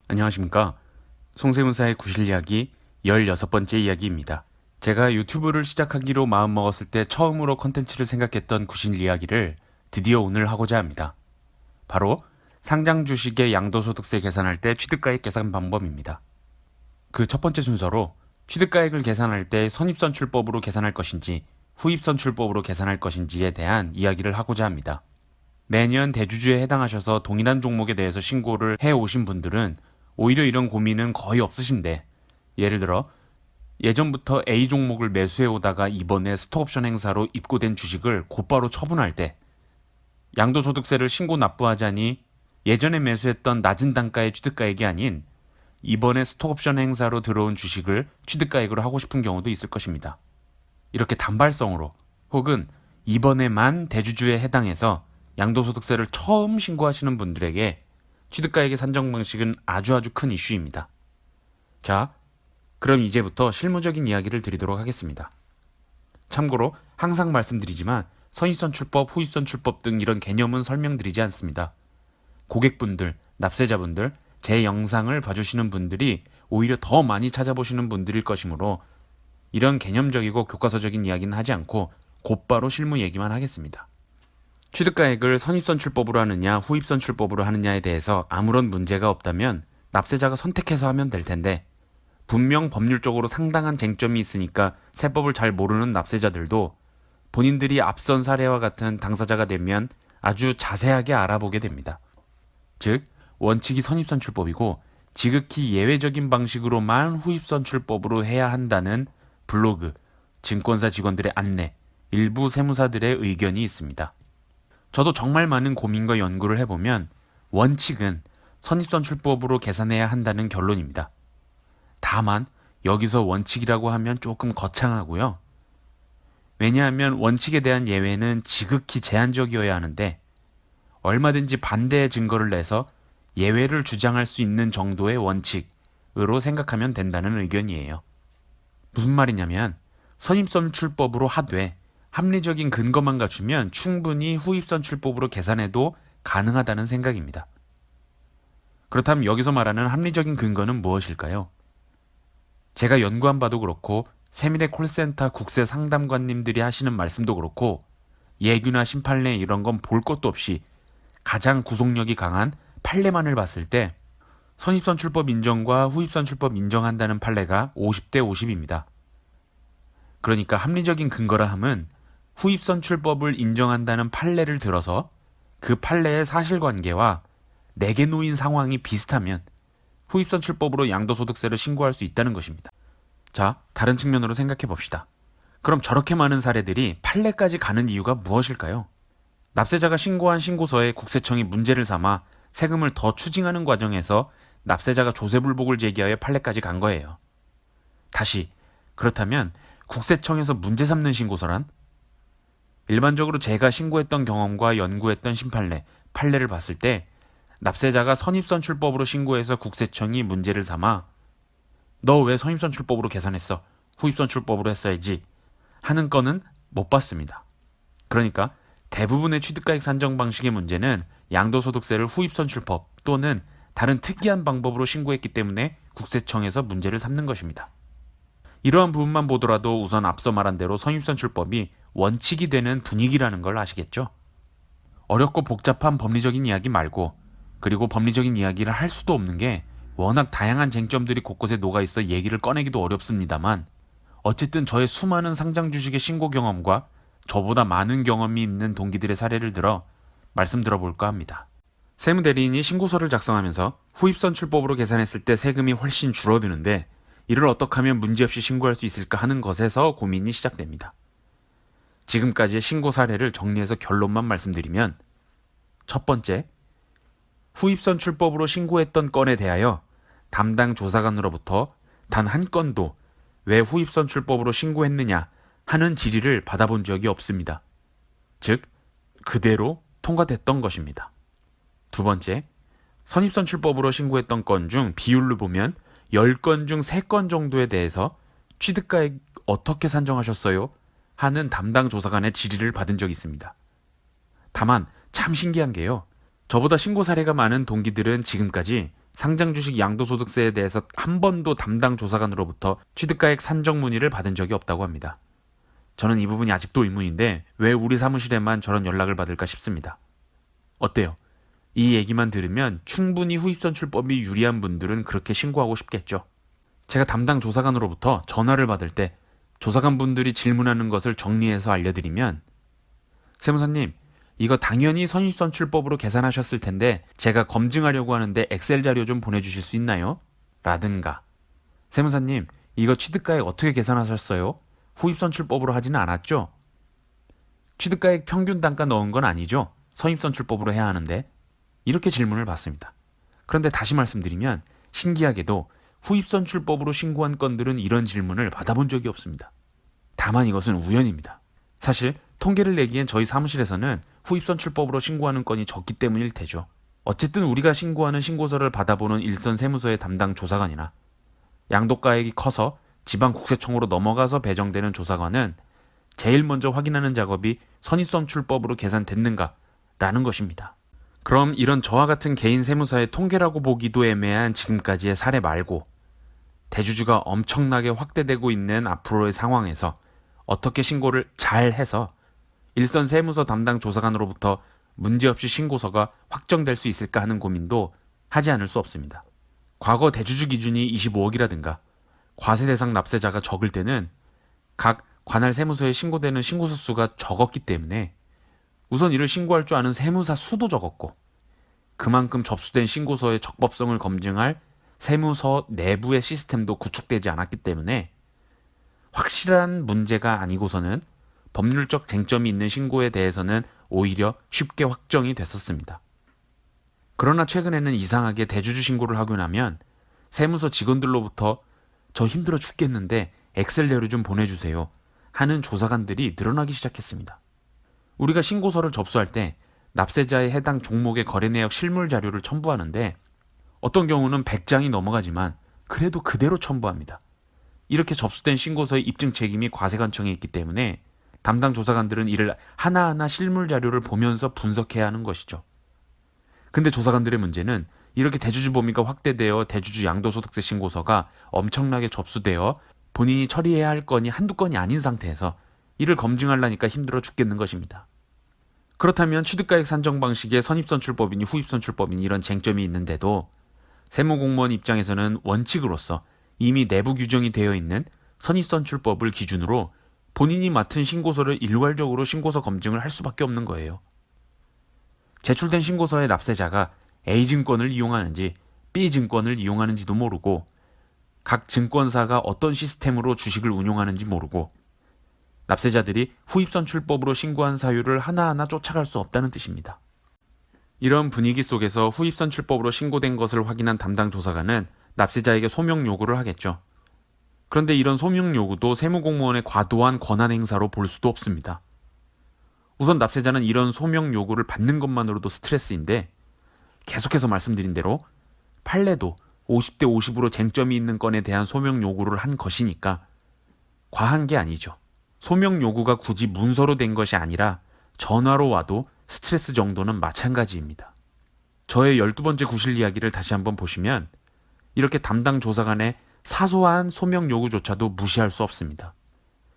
안녕하십니까. 송세문사의 구실 이야기 16번째 이야기입니다. 제가 유튜브를 시작하기로 마음먹었을 때 처음으로 컨텐츠를 생각했던 구실 이야기를 드디어 오늘 하고자 합니다. 바로 상장 주식의 양도소득세 계산할 때 취득가액 계산 방법입니다. 그 첫 번째 순서로 취득가액을 계산할 때 선입선출법으로 계산할 것인지 후입선출법으로 계산할 것인지에 대한 이야기를 하고자 합니다. 매년 대주주에 해당하셔서 동일한 종목에 대해서 신고를 해오신 분들은 오히려 이런 고민은 거의 없으신데, 예를 들어 예전부터 A 종목을 매수해오다가 이번에 스톡옵션 행사로 입고된 주식을 곧바로 처분할 때 양도소득세를 신고 납부하자니 예전에 매수했던 낮은 단가의 취득가액이 아닌 이번에 스톡옵션 행사로 들어온 주식을 취득가액으로 하고 싶은 경우도 있을 것입니다. 이렇게 단발성으로 혹은 이번에만 대주주에 해당해서 양도소득세를 처음 신고하시는 분들에게 취득가액의 산정 방식은 아주 큰 이슈입니다. 자, 그럼 이제부터 실무적인 이야기를 드리도록 하겠습니다. 참고로 항상 말씀드리지만 선입선출법, 후입선출법 등 이런 개념은 설명드리지 않습니다. 고객분들, 납세자분들, 제 영상을 봐주시는 분들이 오히려 더 많이 찾아보시는 분들일 것이므로 이런 개념적이고 교과서적인 이야기는 하지 않고 곧바로 실무 얘기만 하겠습니다. 취득가액을 선입선출법으로 하느냐 후입선출법으로 하느냐에 대해서 아무런 문제가 없다면 납세자가 선택해서 하면 될 텐데, 분명 법률적으로 상당한 쟁점이 있으니까 세법을 잘 모르는 납세자들도 본인들이 앞선 사례와 같은 당사자가 되면 아주 자세하게 알아보게 됩니다. 즉, 원칙이 선입선출법이고 지극히 예외적인 방식으로만 후입선출법으로 해야 한다는 블로그, 증권사 직원들의 안내, 일부 세무사들의 의견이 있습니다. 저도 정말 많은 고민과 연구를 해보면 원칙은 선입선출법으로 계산해야 한다는 결론입니다. 다만 여기서 원칙이라고 하면 조금 거창하고요. 왜냐하면 원칙에 대한 예외는 지극히 제한적이어야 하는데 얼마든지 반대의 증거를 내서 예외를 주장할 수 있는 정도의 원칙으로 생각하면 된다는 의견이에요. 무슨 말이냐면 선입선출법으로 하되 합리적인 근거만 갖추면 충분히 후입선출법으로 계산해도 가능하다는 생각입니다. 그렇다면 여기서 말하는 합리적인 근거는 무엇일까요? 제가 연구한 바도 그렇고 세밀의 콜센터 국세 상담관님들이 하시는 말씀도 그렇고 예규나 심판례 이런 건 볼 것도 없이 가장 구속력이 강한 판례만을 봤을 때 선입선출법 인정과 후입선출법 인정한다는 판례가 50대 50입니다. 그러니까 합리적인 근거라 함은 후입선출법을 인정한다는 판례를 들어서 그 판례의 사실관계와 내게 놓인 상황이 비슷하면 후입선출법으로 양도소득세를 신고할 수 있다는 것입니다. 자, 다른 측면으로 생각해 봅시다. 그럼 저렇게 많은 사례들이 판례까지 가는 이유가 무엇일까요? 납세자가 신고한 신고서에 국세청이 문제를 삼아 세금을 더 추징하는 과정에서 납세자가 조세불복을 제기하여 판례까지 간 거예요. 다시, 그렇다면 국세청에서 문제 삼는 신고서란? 일반적으로 제가 신고했던 경험과 연구했던 심판례, 판례를 봤을 때 납세자가 선입선출법으로 신고해서 국세청이 문제를 삼아 너 왜 선입선출법으로 계산했어? 후입선출법으로 했어야지 하는 건은 못 봤습니다. 그러니까 대부분의 취득가액 산정 방식의 문제는 양도소득세를 후입선출법 또는 다른 특이한 방법으로 신고했기 때문에 국세청에서 문제를 삼는 것입니다. 이러한 부분만 보더라도 우선 앞서 말한 대로 선입선출법이 원칙이 되는 분위기라는 걸 아시겠죠? 어렵고 복잡한 법리적인 이야기 말고, 그리고 법리적인 이야기를 할 수도 없는 게 워낙 다양한 쟁점들이 곳곳에 녹아있어 얘기를 꺼내기도 어렵습니다만, 어쨌든 저의 수많은 상장 주식의 신고 경험과 저보다 많은 경험이 있는 동기들의 사례를 들어 말씀 들어볼까 합니다. 세무대리인이 신고서를 작성하면서 후입선출법으로 계산했을 때 세금이 훨씬 줄어드는데 이를 어떻게 하면 문제없이 신고할 수 있을까 하는 것에서 고민이 시작됩니다. 지금까지의 신고 사례를 정리해서 결론만 말씀드리면, 첫 번째, 후입선출법으로 신고했던 건에 대하여 담당 조사관으로부터 단 한 건도 왜 후입선출법으로 신고했느냐 하는 질의를 받아본 적이 없습니다. 즉, 그대로 통과됐던 것입니다. 두 번째, 선입선출법으로 신고했던 건 중 비율로 보면 10건 중 3건 정도에 대해서 취득가액 어떻게 산정하셨어요? 하는 담당 조사관의 질의를 받은 적이 있습니다. 다만 참 신기한 게요. 저보다 신고 사례가 많은 동기들은 지금까지 상장 주식 양도소득세에 대해서 한 번도 담당 조사관으로부터 취득가액 산정 문의를 받은 적이 없다고 합니다. 저는 이 부분이 아직도 의문인데 왜 우리 사무실에만 저런 연락을 받을까 싶습니다. 어때요? 이 얘기만 들으면 충분히 후입선출법이 유리한 분들은 그렇게 신고하고 싶겠죠. 제가 담당 조사관으로부터 전화를 받을 때 조사관 분들이 질문하는 것을 정리해서 알려드리면, 세무사님, 이거 당연히 선입선출법으로 계산하셨을 텐데 제가 검증하려고 하는데 엑셀 자료 좀 보내주실 수 있나요? 라든가, 세무사님, 이거 취득가액 어떻게 계산하셨어요? 후입선출법으로 하지는 않았죠? 취득가액 평균 단가 넣은 건 아니죠? 선입선출법으로 해야 하는데. 이렇게 질문을 받습니다. 그런데 다시 말씀드리면 신기하게도 후입선출법으로 신고한 건들은 이런 질문을 받아본 적이 없습니다. 다만 이것은 우연입니다. 사실 통계를 내기엔 저희 사무실에서는 후입선출법으로 신고하는 건이 적기 때문일 테죠. 어쨌든 우리가 신고하는 신고서를 받아보는 일선 세무서의 담당 조사관이나 양도가액이 커서 지방국세청으로 넘어가서 배정되는 조사관은 제일 먼저 확인하는 작업이 선입선출법으로 계산됐는가라는 것입니다. 그럼 이런 저와 같은 개인 세무사의 통계라고 보기도 애매한 지금까지의 사례 말고 대주주가 엄청나게 확대되고 있는 앞으로의 상황에서 어떻게 신고를 잘 해서 일선 세무서 담당 조사관으로부터 문제없이 신고서가 확정될 수 있을까 하는 고민도 하지 않을 수 없습니다. 과거 대주주 기준이 25억이라든가 과세 대상 납세자가 적을 때는 각 관할 세무서에 신고되는 신고서 수가 적었기 때문에 우선 이를 신고할 줄 아는 세무사 수도 적었고, 그만큼 접수된 신고서의 적법성을 검증할 세무서 내부의 시스템도 구축되지 않았기 때문에 확실한 문제가 아니고서는 법률적 쟁점이 있는 신고에 대해서는 오히려 쉽게 확정이 됐었습니다. 그러나 최근에는 이상하게 대주주 신고를 하고 나면 세무서 직원들로부터 저 힘들어 죽겠는데 엑셀 자료 좀 보내주세요 하는 조사관들이 늘어나기 시작했습니다. 우리가 신고서를 접수할 때 납세자의 해당 종목의 거래내역 실물 자료를 첨부하는데 어떤 경우는 100장이 넘어가지만 그래도 그대로 첨부합니다. 이렇게 접수된 신고서의 입증 책임이 과세관청에 있기 때문에 담당 조사관들은 이를 하나하나 실물 자료를 보면서 분석해야 하는 것이죠. 근데 조사관들의 문제는 이렇게 대주주 범위가 확대되어 대주주 양도소득세 신고서가 엄청나게 접수되어 본인이 처리해야 할 건이 한두 건이 아닌 상태에서 이를 검증하려니까 힘들어 죽겠는 것입니다. 그렇다면 취득가액 산정 방식에 선입선출법이니 후입선출법이니 이런 쟁점이 있는데도 세무공무원 입장에서는 원칙으로서 이미 내부 규정이 되어 있는 선입선출법을 기준으로 본인이 맡은 신고서를 일괄적으로 신고서 검증을 할 수밖에 없는 거예요. 제출된 신고서의 납세자가 A증권을 이용하는지 B증권을 이용하는지도 모르고 각 증권사가 어떤 시스템으로 주식을 운용하는지 모르고 납세자들이 후입선출법으로 신고한 사유를 하나하나 쫓아갈 수 없다는 뜻입니다. 이런 분위기 속에서 후입선출법으로 신고된 것을 확인한 담당 조사관은 납세자에게 소명 요구를 하겠죠. 그런데 이런 소명 요구도 세무공무원의 과도한 권한 행사로 볼 수도 없습니다. 우선 납세자는 이런 소명 요구를 받는 것만으로도 스트레스인데 계속해서 말씀드린 대로 판례도 50대 50으로 쟁점이 있는 건에 대한 소명 요구를 한 것이니까 과한 게 아니죠. 소명 요구가 굳이 문서로 된 것이 아니라 전화로 와도 스트레스 정도는 마찬가지입니다. 저의 12번째 구실 이야기를 다시 한번 보시면 이렇게 담당 조사관의 사소한 소명 요구조차도 무시할 수 없습니다.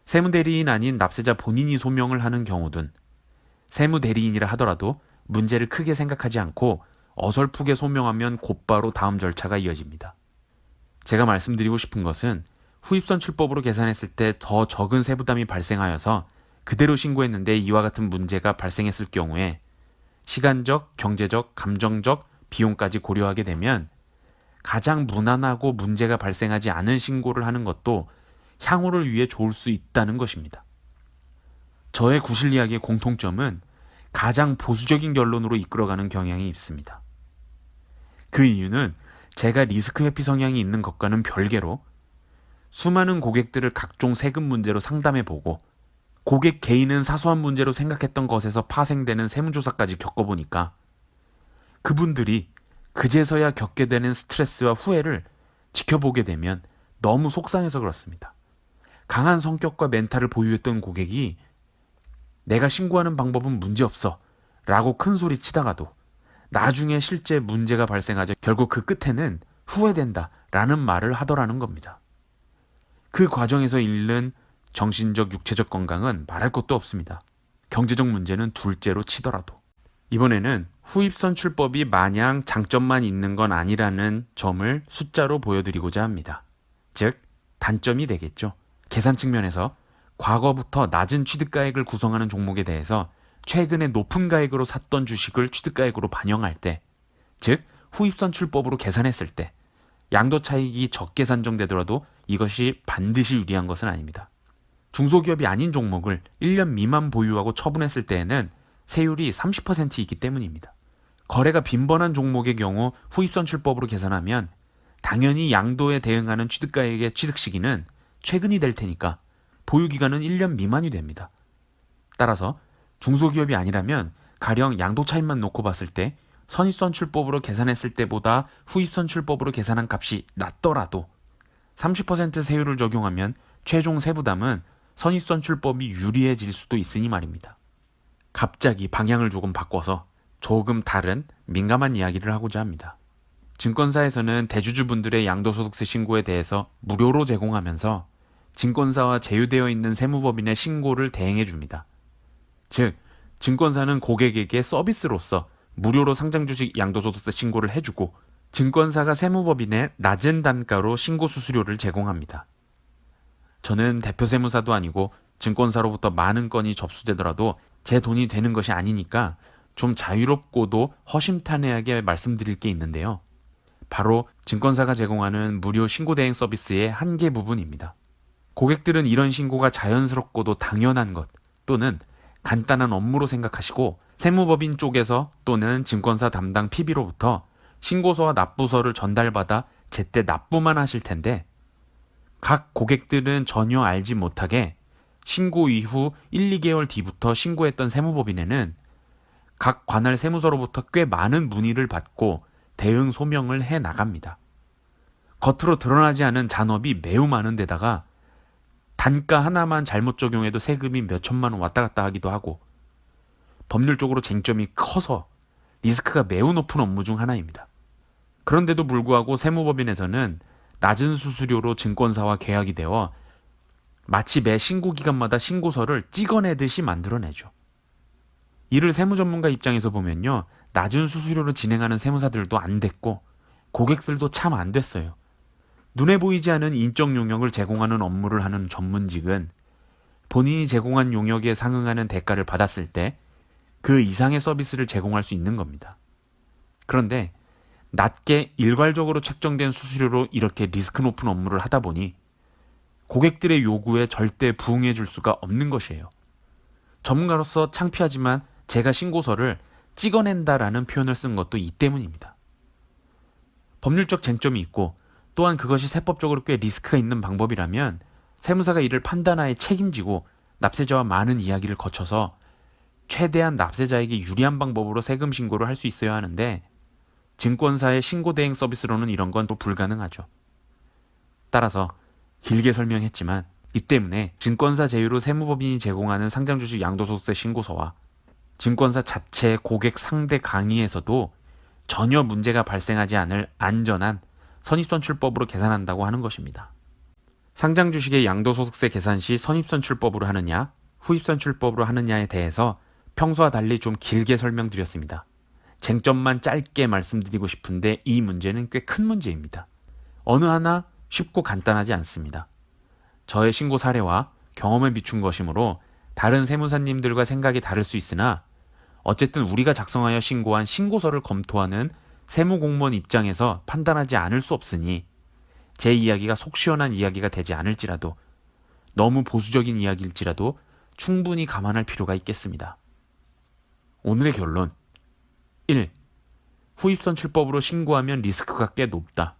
세무대리인 아닌 납세자 본인이 소명을 하는 경우든 세무대리인이라 하더라도 문제를 크게 생각하지 않고 어설프게 소명하면 곧바로 다음 절차가 이어집니다. 제가 말씀드리고 싶은 것은 후입선출법으로 계산했을 때 더 적은 세부담이 발생하여서 그대로 신고했는데 이와 같은 문제가 발생했을 경우에 시간적, 경제적, 감정적 비용까지 고려하게 되면 가장 무난하고 문제가 발생하지 않은 신고를 하는 것도 향후를 위해 좋을 수 있다는 것입니다. 저의 구실 이야기의 공통점은 가장 보수적인 결론으로 이끌어가는 경향이 있습니다. 그 이유는 제가 리스크 회피 성향이 있는 것과는 별개로 수많은 고객들을 각종 세금 문제로 상담해보고 고객 개인은 사소한 문제로 생각했던 것에서 파생되는 세무조사까지 겪어보니까 그분들이 그제서야 겪게 되는 스트레스와 후회를 지켜보게 되면 너무 속상해서 그렇습니다. 강한 성격과 멘탈을 보유했던 고객이 내가 신고하는 방법은 문제없어 라고 큰 소리 치다가도 나중에 실제 문제가 발생하자 결국 그 끝에는 후회된다 라는 말을 하더라는 겁니다. 그 과정에서 잃는 정신적, 육체적 건강은 말할 것도 없습니다. 경제적 문제는 둘째로 치더라도. 이번에는 후입선출법이 마냥 장점만 있는 건 아니라는 점을 숫자로 보여드리고자 합니다. 즉, 단점이 되겠죠. 계산 측면에서 과거부터 낮은 취득가액을 구성하는 종목에 대해서 최근에 높은 가액으로 샀던 주식을 취득가액으로 반영할 때, 즉 후입선출법으로 계산했을 때 양도 차익이 적게 산정되더라도 이것이 반드시 유리한 것은 아닙니다. 중소기업이 아닌 종목을 1년 미만 보유하고 처분했을 때에는 세율이 30%이기 때문입니다. 거래가 빈번한 종목의 경우 후입선출법으로 계산하면 당연히 양도에 대응하는 취득가액의 취득 시기는 최근이 될 테니까 보유기간은 1년 미만이 됩니다. 따라서 중소기업이 아니라면 가령 양도 차익만 놓고 봤을 때 선입선출법으로 계산했을 때보다 후입선출법으로 계산한 값이 낮더라도 30% 세율을 적용하면 최종 세부담은 선입선출법이 유리해질 수도 있으니 말입니다. 갑자기 방향을 조금 바꿔서 조금 다른 민감한 이야기를 하고자 합니다. 증권사에서는 대주주분들의 양도소득세 신고에 대해서 무료로 제공하면서 증권사와 제휴되어 있는 세무법인의 신고를 대행해 줍니다. 즉, 증권사는 고객에게 서비스로서 무료로 상장주식 양도소득세 신고를 해주고 증권사가 세무법인에 낮은 단가로 신고 수수료를 제공합니다. 저는 대표 세무사도 아니고 증권사로부터 많은 건이 접수되더라도 제 돈이 되는 것이 아니니까 좀 자유롭고도 허심탄회하게 말씀드릴 게 있는데요. 바로 증권사가 제공하는 무료 신고 대행 서비스의 한계 부분입니다. 고객들은 이런 신고가 자연스럽고도 당연한 것 또는 간단한 업무로 생각하시고 세무법인 쪽에서 또는 증권사 담당 PB로부터 신고서와 납부서를 전달받아 제때 납부만 하실 텐데 각 고객들은 전혀 알지 못하게 신고 이후 1, 2개월 뒤부터 신고했던 세무법인에는 각 관할 세무서로부터 꽤 많은 문의를 받고 대응 소명을 해 나갑니다. 겉으로 드러나지 않은 잔업이 매우 많은 데다가 단가 하나만 잘못 적용해도 세금이 몇 천만 원 왔다 갔다 하기도 하고 법률적으로 쟁점이 커서 리스크가 매우 높은 업무 중 하나입니다. 그런데도 불구하고 세무법인에서는 낮은 수수료로 증권사와 계약이 되어 마치 매 신고 기간마다 신고서를 찍어내듯이 만들어내죠. 이를 세무전문가 입장에서 보면요, 낮은 수수료로 진행하는 세무사들도 안 됐고 고객들도 참 안 됐어요. 눈에 보이지 않은 인적 용역을 제공하는 업무를 하는 전문직은 본인이 제공한 용역에 상응하는 대가를 받았을 때 그 이상의 서비스를 제공할 수 있는 겁니다. 그런데 낮게 일괄적으로 책정된 수수료로 이렇게 리스크 높은 업무를 하다 보니 고객들의 요구에 절대 부응해 줄 수가 없는 것이에요. 전문가로서 창피하지만 제가 신고서를 찍어낸다라는 표현을 쓴 것도 이 때문입니다. 법률적 쟁점이 있고 또한 그것이 세법적으로 꽤 리스크가 있는 방법이라면 세무사가 이를 판단하에 책임지고 납세자와 많은 이야기를 거쳐서 최대한 납세자에게 유리한 방법으로 세금 신고를 할 수 있어야 하는데 증권사의 신고 대행 서비스로는 이런 건 또 불가능하죠. 따라서 길게 설명했지만 이 때문에 증권사 제휴로 세무법인이 제공하는 상장주식 양도소득세 신고서와 증권사 자체 고객 상대 강의에서도 전혀 문제가 발생하지 않을 안전한 선입선출법으로 계산한다고 하는 것입니다. 상장주식의 양도소득세 계산 시 선입선출법으로 하느냐, 후입선출법으로 하느냐에 대해서 평소와 달리 좀 길게 설명드렸습니다. 쟁점만 짧게 말씀드리고 싶은데 이 문제는 꽤 큰 문제입니다. 어느 하나 쉽고 간단하지 않습니다. 저의 신고 사례와 경험에 비춘 것이므로 다른 세무사님들과 생각이 다를 수 있으나 어쨌든 우리가 작성하여 신고한 신고서를 검토하는 세무공무원 입장에서 판단하지 않을 수 없으니 제 이야기가 속 시원한 이야기가 되지 않을지라도 너무 보수적인 이야기일지라도 충분히 감안할 필요가 있겠습니다. 오늘의 결론 1. 후입선출법으로 신고하면 리스크가 꽤 높다.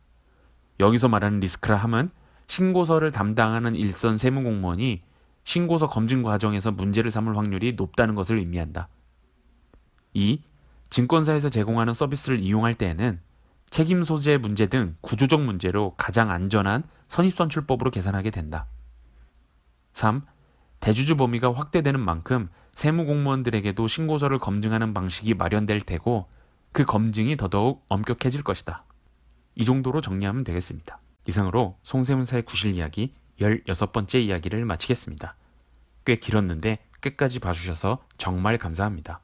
여기서 말하는 리스크라 함은 신고서를 담당하는 일선 세무공무원이 신고서 검증 과정에서 문제를 삼을 확률이 높다는 것을 의미한다. 2. 증권사에서 제공하는 서비스를 이용할 때에는 책임 소재 문제 등 구조적 문제로 가장 안전한 선입선출법으로 계산하게 된다. 3. 대주주 범위가 확대되는 만큼 세무공무원들에게도 신고서를 검증하는 방식이 마련될 테고 그 검증이 더더욱 엄격해질 것이다. 이 정도로 정리하면 되겠습니다. 이상으로 송세문사의 구실 이야기 16번째 이야기를 마치겠습니다. 꽤 길었는데 끝까지 봐주셔서 정말 감사합니다.